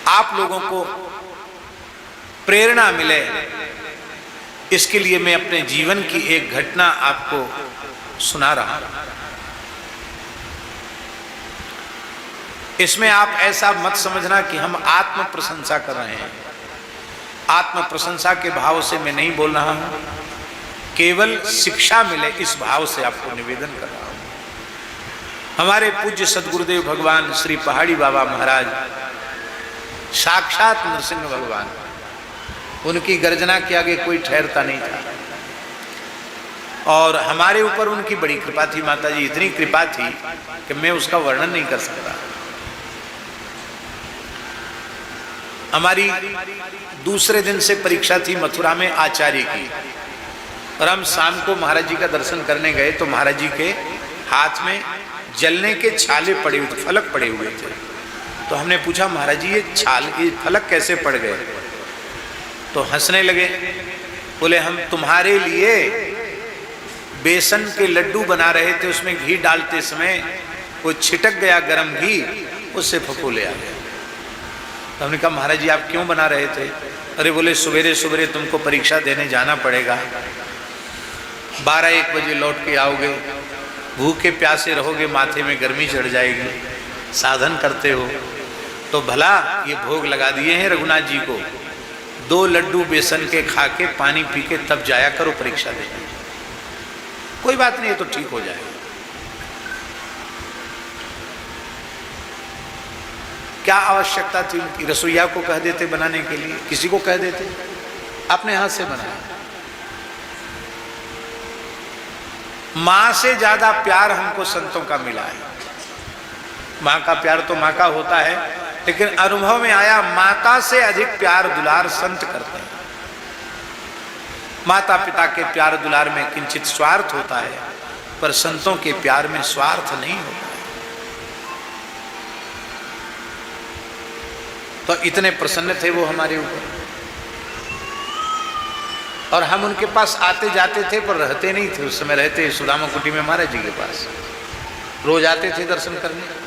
आप लोगों को प्रेरणा मिले, इसके लिए मैं अपने जीवन की एक घटना आपको सुना रहा हूं। इसमें आप ऐसा मत समझना कि हम आत्म प्रशंसा कर रहे हैं। आत्म प्रशंसा के भाव से मैं नहीं बोल रहा हूं, केवल शिक्षा मिले इस भाव से आपको निवेदन कर रहा हूं। हमारे पूज्य सदगुरुदेव भगवान श्री पहाड़ी बाबा महाराज साक्षात नरसिंह भगवान, उनकी गर्जना के आगे कोई ठहरता नहीं था। और हमारे ऊपर उनकी बड़ी कृपा थी माता जी, इतनी कृपा थी कि मैं उसका वर्णन नहीं कर सकता। हमारी दूसरे दिन से परीक्षा थी मथुरा में आचार्य की, और हम शाम को महाराज जी का दर्शन करने गए तो महाराज जी के हाथ में जलने के छाले पड़े हुए थे, फलक पड़े हुए थे। तो हमने पूछा महाराज जी ये फलक कैसे पड़ गए? तो हंसने लगे, बोले हम तुम्हारे लिए बेसन के लड्डू बना रहे थे, उसमें घी डालते समय वो छिटक गया गरम घी, उससे फफूले आ गया। तो हमने कहा महाराज जी आप क्यों बना रहे थे? अरे बोले सवेरे सवेरे तुमको परीक्षा देने जाना पड़ेगा, 12-1 बजे लौट के आओगे, भूखे प्यासे रहोगे, माथे में गर्मी चढ़ जाएगी, साधन करते हो तो भला ये भोग लगा दिए हैं रघुनाथ जी को, 2 लड्डू बेसन के खा के पानी पी के तब जाया करो परीक्षा देने। कोई बात नहीं है तो ठीक हो जाएगा। क्या आवश्यकता थी उनकी? रसोईया को कह देते बनाने के लिए, किसी को कह देते, अपने हाथ से बनाया। मां से ज्यादा प्यार हमको संतों का मिला है। मां का प्यार तो मां का होता है, लेकिन अनुभव में आया माता से अधिक प्यार दुलार संत करते हैं। माता पिता के प्यार दुलार में किंचित स्वार्थ होता है, पर संतों के प्यार में स्वार्थ नहीं होता है। तो इतने प्रसन्न थे वो हमारे ऊपर, और हम उनके पास आते जाते थे पर रहते नहीं थे। उस समय रहते सुदामा कुटी में महाराज जी के पास, रोज आते थे दर्शन करने।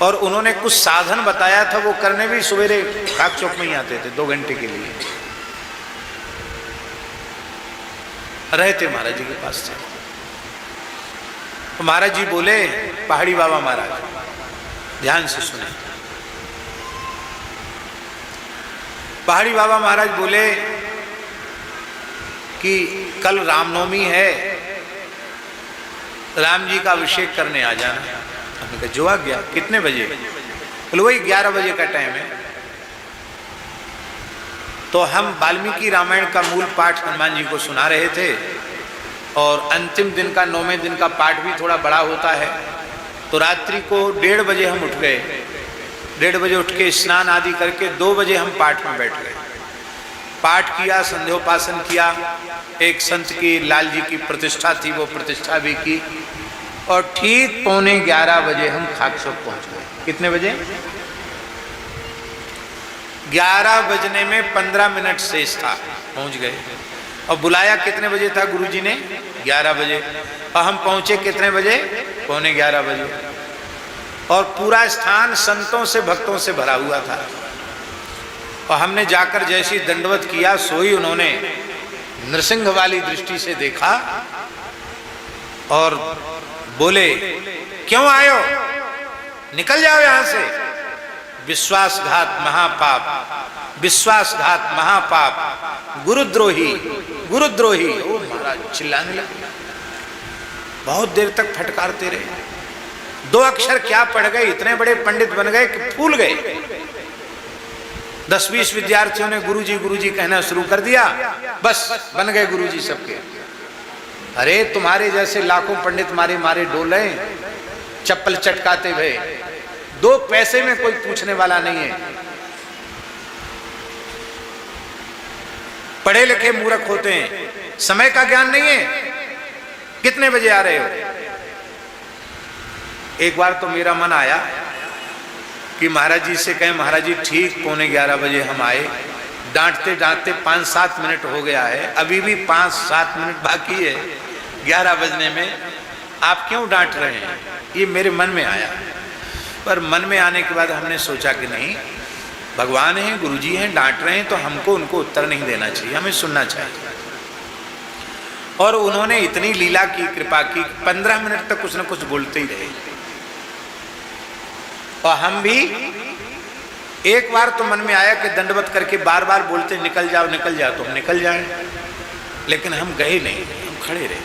और उन्होंने कुछ साधन बताया था, वो करने भी सवेरे काक चौक में ही आते थे 2 घंटे के लिए, रहते महाराज जी के पास थे। तो महाराज जी बोले, पहाड़ी बाबा महाराज ध्यान से सुने, पहाड़ी बाबा महाराज बोले कि कल रामनवमी है, राम जी का अभिषेक करने आ जाना। हमने कहा जो आ गया। कितने बजे? बोले वही 11 बजे का टाइम है। तो हम वाल्मीकि रामायण का मूल पाठ हनुमान जी को सुना रहे थे, और अंतिम दिन का 9वें दिन का पाठ भी थोड़ा बड़ा होता है। तो रात्रि को 1:30 बजे हम उठ गए। 1:30 बजे उठ के स्नान आदि करके 2 बजे हम पाठ में बैठ गए। पाठ किया, संध्योपासन किया, एक संत की लाल जी की प्रतिष्ठा थी, वो प्रतिष्ठा भी की, और ठीक 11:15 बजे हम खाकचौक पहुंच गए। कितने बजे? 11 बजने में 15 मिनट शेष था, पहुंच गए। और बुलाया कितने बजे था गुरुजी ने? 11 बजे। और हम पहुंचे कितने बजे? 11:15 बजे। और पूरा स्थान संतों से भक्तों से भरा हुआ था। और हमने जाकर जैसी दंडवत किया, सोई उन्होंने नृसिंह वाली दृष्टि से देखा और बोले क्यों आयो, निकल जाओ यहां से, विश्वासघात महापाप, विश्वासघात महापाप, गुरुद्रोही गुरुद्रोही। ओ महाराज चिल्लाने लगे, बहुत देर तक फटकारते रहे। 2 अक्षर क्या पढ़ गए, इतने बड़े पंडित बन गए कि फूल गए। 10-20 विद्यार्थियों ने गुरुजी गुरुजी कहना शुरू कर दिया, बस बन गए गुरुजी सबके। अरे तुम्हारे जैसे लाखों पंडित मारे मारे डोले, चप्पल चटकाते हुए, 2 पैसे में कोई पूछने वाला नहीं है। पढ़े लिखे मूर्ख होते हैं, समय का ज्ञान नहीं है। कितने बजे आ रहे हो? एक बार तो मेरा मन आया कि महाराज जी से कहें, महाराज जी ठीक 11:15 बजे हम आए, डांटते डांटते 5-7 मिनट हो गया है, अभी भी 5-7 मिनट बाकी है 11 बजने में, आप क्यों डांट रहे हैं? ये मेरे मन में आया। पर मन में आने के बाद हमने सोचा कि नहीं, भगवान हैं, गुरुजी हैं, डांट रहे हैं तो हमको उनको उत्तर नहीं देना चाहिए, हमें सुनना चाहिए। और उन्होंने इतनी लीला की, कृपा की, 15 मिनट तक कुछ न कुछ बोलते ही रहे। और हम भी एक बार तो मन में आया कि दंडवत करके बार बार बोलते निकल जाओ निकल जाओ, तो हम निकल जाएं, लेकिन हम गए नहीं, हम खड़े रहे।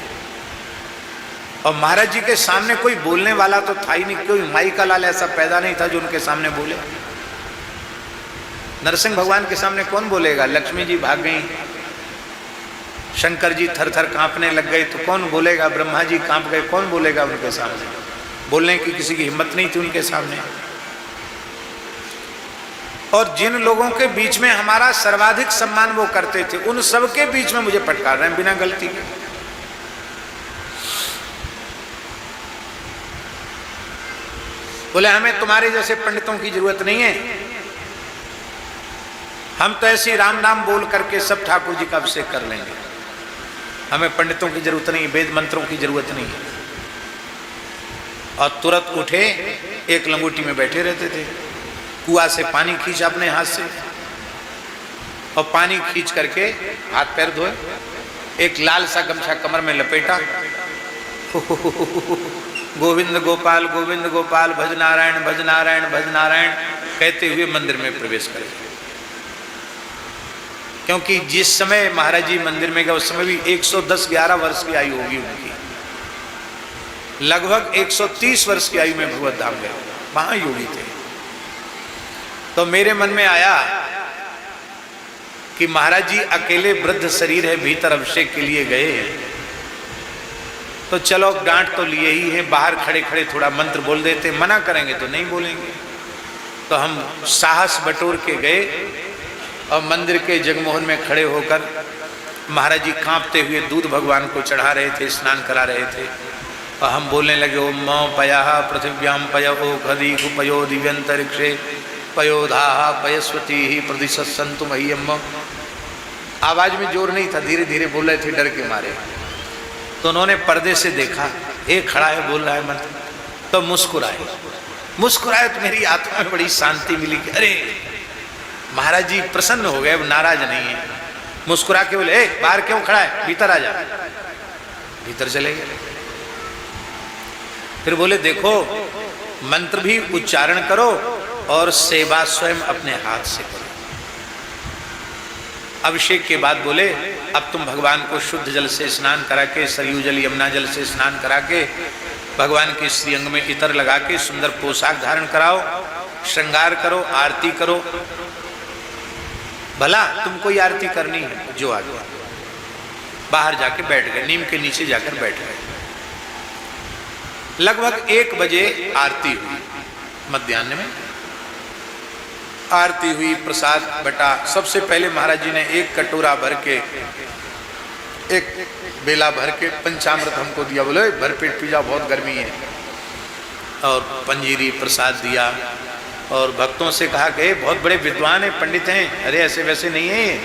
और महाराज जी के सामने कोई बोलने वाला तो था ही नहीं, कोई माई का लाल ऐसा पैदा नहीं था जो उनके सामने बोले। नरसिंह भगवान के सामने कौन बोलेगा? लक्ष्मी जी भाग गई, शंकर जी थर थर कांपने लग गए तो कौन बोलेगा? ब्रह्मा जी कांप गए, कौन बोलेगा उनके सामने? बोलने की किसी की हिम्मत नहीं थी उनके सामने। और जिन लोगों के बीच में हमारा सर्वाधिक सम्मान वो करते थे, उन सब के बीच में मुझे फटकार रहे हैं बिना गलती के। बोले हमें तुम्हारे जैसे पंडितों की जरूरत नहीं है, हम तो ऐसी राम नाम बोल करके सब ठाकुर जी का अभिषेक कर लेंगे, हमें पंडितों की जरूरत नहीं, वेद मंत्रों की जरूरत नहीं है। और तुरंत उठे, एक लंगोटी में बैठे रहते थे, कुआं से पानी खींचा अपने हाथ से, और पानी खींच करके हाथ पैर धोए, एक लाल सा गमछा कमर में लपेटा, गोविंद गोपाल गोविंद गोपाल, भज नारायण भज नारायण भज नारायण कहते हुए मंदिर में प्रवेश करे। क्योंकि जिस समय महाराज जी मंदिर में गए उस समय भी 110-11 वर्ष की आयु होगी उनकी, लगभग 130 वर्ष की आयु में भगवत धाम गए, वहां योगी थे। तो मेरे मन में आया कि महाराज जी अकेले वृद्ध शरीर है, भीतर अभिषेक के लिए गए हैं, तो चलो डांट तो लिए ही है, बाहर खड़े खड़े थोड़ा मंत्र बोल देते, मना करेंगे तो नहीं बोलेंगे। तो हम साहस बटोर के गए और मंदिर के जगमोहन में खड़े होकर महाराज जी कांपते हुए दूध भगवान को चढ़ा रहे थे, स्नान करा रहे थे, और हम बोलने लगे ओम मौ पया पृथिव्याम पयो खदी पयो दिव्यंतरिक्षे पयोधा पयस्वती ही प्रतिशंतु मह्यम। आवाज में जोर नहीं था, धीरे धीरे बोल रहे थे डर के मारे। तो उन्होंने पर्दे से देखा, एक खड़ा है बोल रहा है मंत्र, तो मुस्कुराए। मुस्कुराए तो मेरी आत्मा में बड़ी शांति मिली कि अरे महाराज जी प्रसन्न हो गए, नाराज नहीं है। मुस्कुरा के बोले ए बाहर क्यों खड़ा है, भीतर आ जा। भीतर चले गए। फिर बोले देखो मंत्र भी उच्चारण करो और सेवा स्वयं अपने हाथ से करो। अभिषेक के बाद बोले अब तुम भगवान को शुद्ध जल से स्नान करा के, सरयू जल यमुना जल से स्नान करा के, भगवान के श्रीअंग में इतर लगा के सुंदर पोशाक धारण कराओ, श्रृंगार करो, आरती करो। भला तुमको ये आरती करनी है जो आ गया। बाहर जाके बैठ गए, नीम के नीचे जाकर बैठ गए। लगभग 1 बजे आरती हुई, मध्याह्न में आरती हुई, प्रसाद बटा। सबसे पहले महाराज जी ने 1 कटोरा भर के, 1 बेला भर के पंचामृत हमको दिया, बोले भरपेट पी जाओ बहुत गर्मी है, और पंजीरी प्रसाद दिया। और भक्तों से कहा कि बहुत बड़े विद्वान हैं, पंडित हैं, अरे ऐसे वैसे नहीं है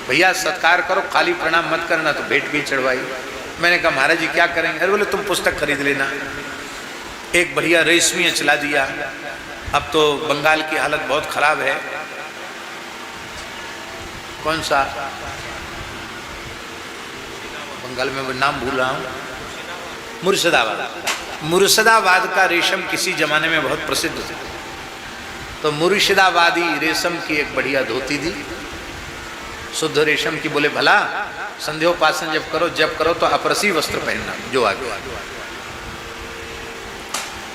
भैया, सत्कार करो, खाली प्रणाम मत करना। तो भेंट भी चढ़वाई। मैंने कहा महाराज जी क्या करेंगे? अरे बोले तुम पुस्तक खरीद लेना। एक बढ़िया रेशमी चला दिया। अब तो बंगाल की हालत बहुत खराब है। कौन सा बंगाल में, नाम भूल रहा हूँ, मुर्शिदाबाद। मुर्शिदाबाद का रेशम किसी जमाने में बहुत प्रसिद्ध था। तो मुर्शिदाबादी रेशम की एक बढ़िया धोती दी, शुद्ध रेशम की। बोले भला संध्योपासन जब करो तो अपरसी वस्त्र पहनना जो आ गया।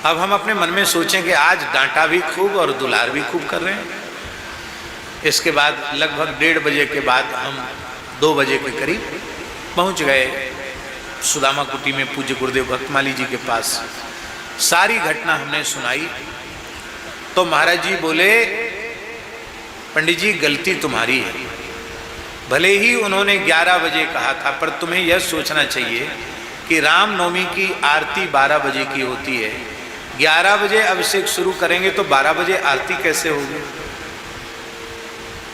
अब हम अपने मन में सोचें कि आज डांटा भी खूब और दुलार भी खूब कर रहे हैं। इसके बाद लगभग 1:30 बजे के बाद हम 2 बजे के करीब पहुंच गए सुदामा कुटी में पूज्य गुरुदेव भक्तमाली जी के पास। सारी घटना हमने सुनाई। तो महाराज जी बोले पंडित जी गलती तुम्हारी है, भले ही उन्होंने 11 बजे कहा था, पर तुम्हें यह सोचना चाहिए कि रामनवमी की आरती 12 बजे की होती है। 11 बजे अभिषेक शुरू करेंगे तो 12 बजे आरती कैसे होगी?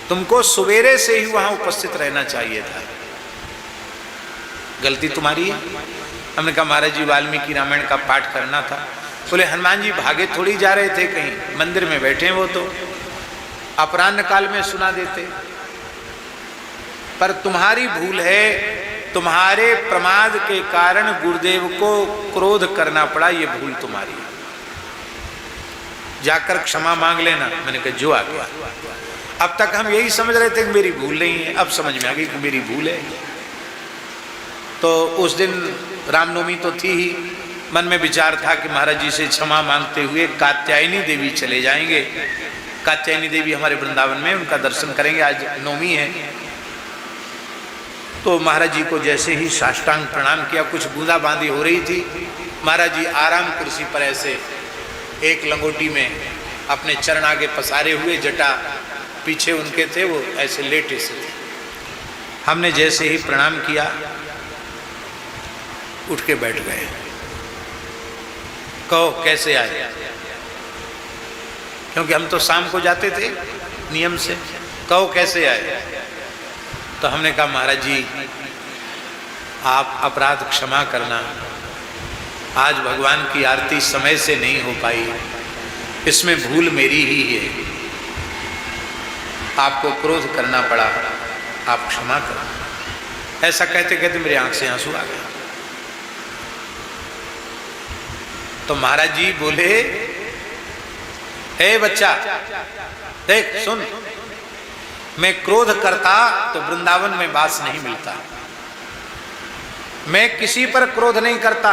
तुमको सवेरे से ही वहां उपस्थित रहना चाहिए था। गलती तुम्हारी है। हमने कहा महाराज जी वाल्मीकि रामायण का पाठ करना था। बोले हनुमान जी भागे थोड़ी जा रहे थे कहीं, मंदिर में बैठे वो तो। अपराह्न काल में सुना देते। पर तुम्हारी भूल है, तुम्हारे प्रमाद के कारण गुरुदेव को क्रोध करना पड़ा, ये भूल तुम्हारी है। जाकर क्षमा मांग लेना। मैंने कहा जो आ गया। अब तक हम यही समझ रहे थे कि मेरी भूल नहीं है, अब समझ में आ गई कि मेरी भूल है। तो उस दिन रामनवमी तो थी ही, मन में विचार था कि महाराज जी से क्षमा मांगते हुए कात्यायनी देवी चले जाएंगे। कात्यायनी देवी हमारे वृंदावन में, उनका दर्शन करेंगे, आज नवमी है। तो महाराज जी को जैसे ही साष्टांग प्रणाम किया, कुछ बूंदाबांदी हो रही थी। महाराज जी आराम कुर्सी पर ऐसे एक लंगोटी में अपने चरण आगे पसारे हुए, जटा पीछे उनके थे, वो ऐसे लेटे से थे। हमने जैसे ही प्रणाम किया, उठ के बैठ गए। कहो कैसे आए? क्योंकि हम तो शाम को जाते थे नियम से। कहो कैसे आए? तो हमने कहा महाराज जी आप अपराध क्षमा करना, आज भगवान की आरती समय से नहीं हो पाई, इसमें भूल मेरी ही है, आपको क्रोध करना पड़ा, आप क्षमा करो। ऐसा कहते कहते मेरी आंख से आंसू आ गए। तो महाराज जी बोले, हे बच्चा देख सुन, मैं क्रोध करता तो वृंदावन में वास नहीं मिलता। मैं किसी पर क्रोध नहीं करता।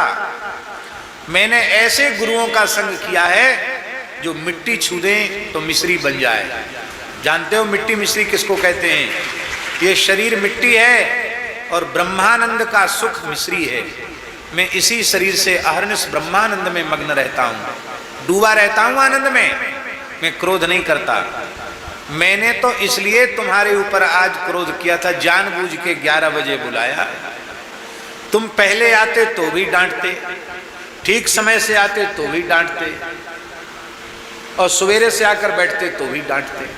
मैंने ऐसे गुरुओं का संग किया है जो मिट्टी छू दें तो मिश्री बन जाए। जानते हो मिट्टी मिश्री किसको कहते हैं? ये शरीर मिट्टी है और ब्रह्मानंद का सुख मिश्री है। मैं इसी शरीर से अहर्निश ब्रह्मानंद में मग्न रहता हूँ, डूबा रहता हूँ आनंद में। मैं क्रोध नहीं करता। मैंने तो इसलिए तुम्हारे ऊपर आज क्रोध किया था, जानबूझ के 11 बजे बुलाया। तुम पहले आते तो भी डांटते, ठीक समय से आते तो भी डांटते, और सवेरे से आकर बैठते तो भी डांटते।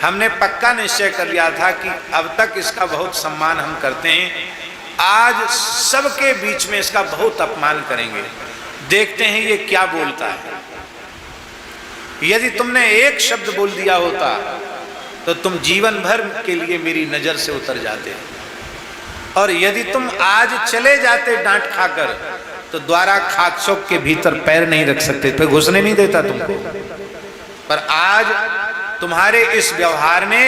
हमने पक्का निश्चय कर लिया था कि अब तक इसका बहुत सम्मान हम करते हैं, आज सबके बीच में इसका बहुत अपमान करेंगे। देखते हैं ये क्या बोलता है। यदि तुमने एक शब्द बोल दिया होता तो तुम जीवन भर के लिए मेरी नजर से उतर जाते, और यदि तुम आज चले जाते डांट खाकर तो द्वारा खाक चौक के भीतर पैर नहीं रख सकते थे, घुसने नहीं देता तुमको। पर आज तुम्हारे इस व्यवहार ने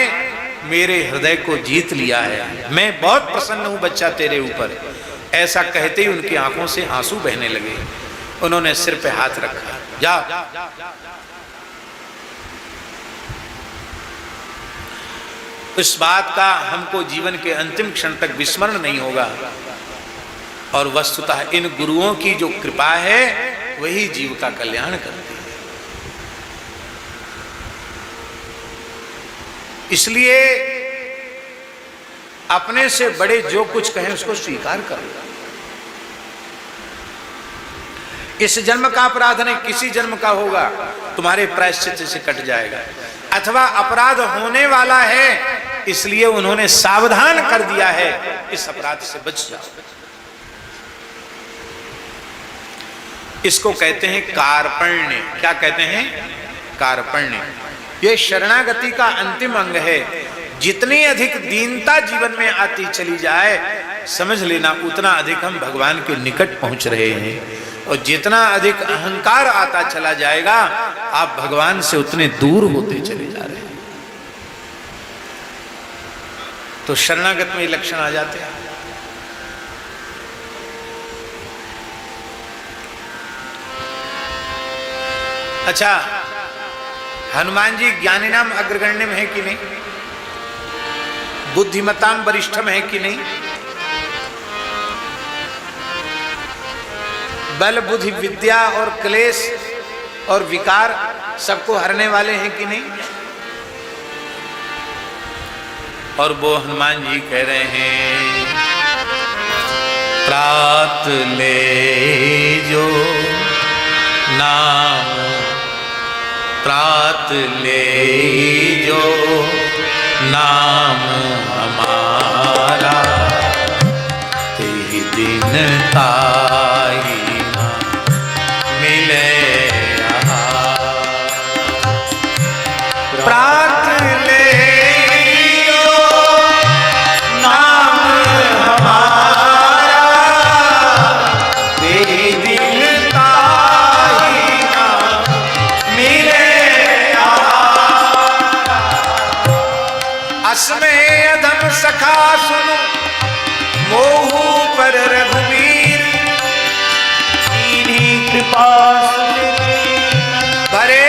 मेरे हृदय को जीत लिया है। मैं बहुत प्रसन्न हूं बच्चा तेरे ऊपर। ऐसा कहते ही उनकी आंखों से आंसू बहने लगे। उन्होंने सिर पे हाथ रखा, जा। इस बात का हमको जीवन के अंतिम क्षण तक विस्मरण नहीं होगा। और वस्तुतः इन गुरुओं की जो कृपा है वही जीव का कल्याण करती है। इसलिए अपने से बड़े जो कुछ कहें उसको स्वीकार करो। इस जन्म का अपराध नहीं, किसी जन्म का होगा, तुम्हारे प्रायश्चित से कट जाएगा। अथवा अपराध होने वाला है इसलिए उन्होंने सावधान कर दिया है, इस अपराध से बच जाओ। इसको कहते हैं कार्पण्य। क्या कहते हैं? कार्पण्य। ये शरणागति का अंतिम अंग है। जितनी अधिक दीनता जीवन में आती चली जाए, समझ लेना उतना अधिक हम भगवान के निकट पहुंच रहे हैं। और जितना अधिक अहंकार आता चला जाएगा, आप भगवान से उतने दूर होते चले जा रहे हैं। तो शरणागत में ये लक्षण आ जाते हैं। अच्छा, हनुमान जी ज्ञानिनाम अग्रगण्य में है कि नहीं? बुद्धिमताम वरिष्ठम है कि नहीं? बल बुद्धि विद्या और क्लेश और विकार सबको हरने वाले हैं कि नहीं? और वो हनुमान जी कह रहे हैं, त्रात ले जो नाम, त्रात ले जो नाम हमारा, तेहि दिन ताहि न मिले। प्रात असमय अधम सखा सुनु मोहू पर रघुवीर इन्हीं कृपा भरे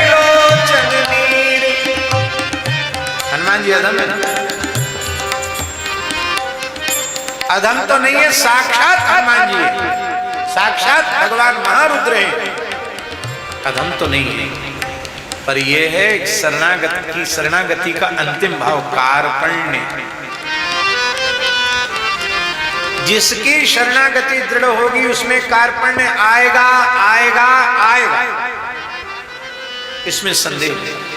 लोचन नीर। हनुमान जी अधम है ना? अधम तो नहीं है, साक्षात हनुमान जी है, साक्षात भगवान महारुद्र है, अधम तो नहीं है। पर यह है शरणागति का अंतिम भाव कार्पण्य। जिसकी शरणागति दृढ़ होगी उसमें कार्पण्य आएगा आएगा आएगा, इसमें संदेह नहीं।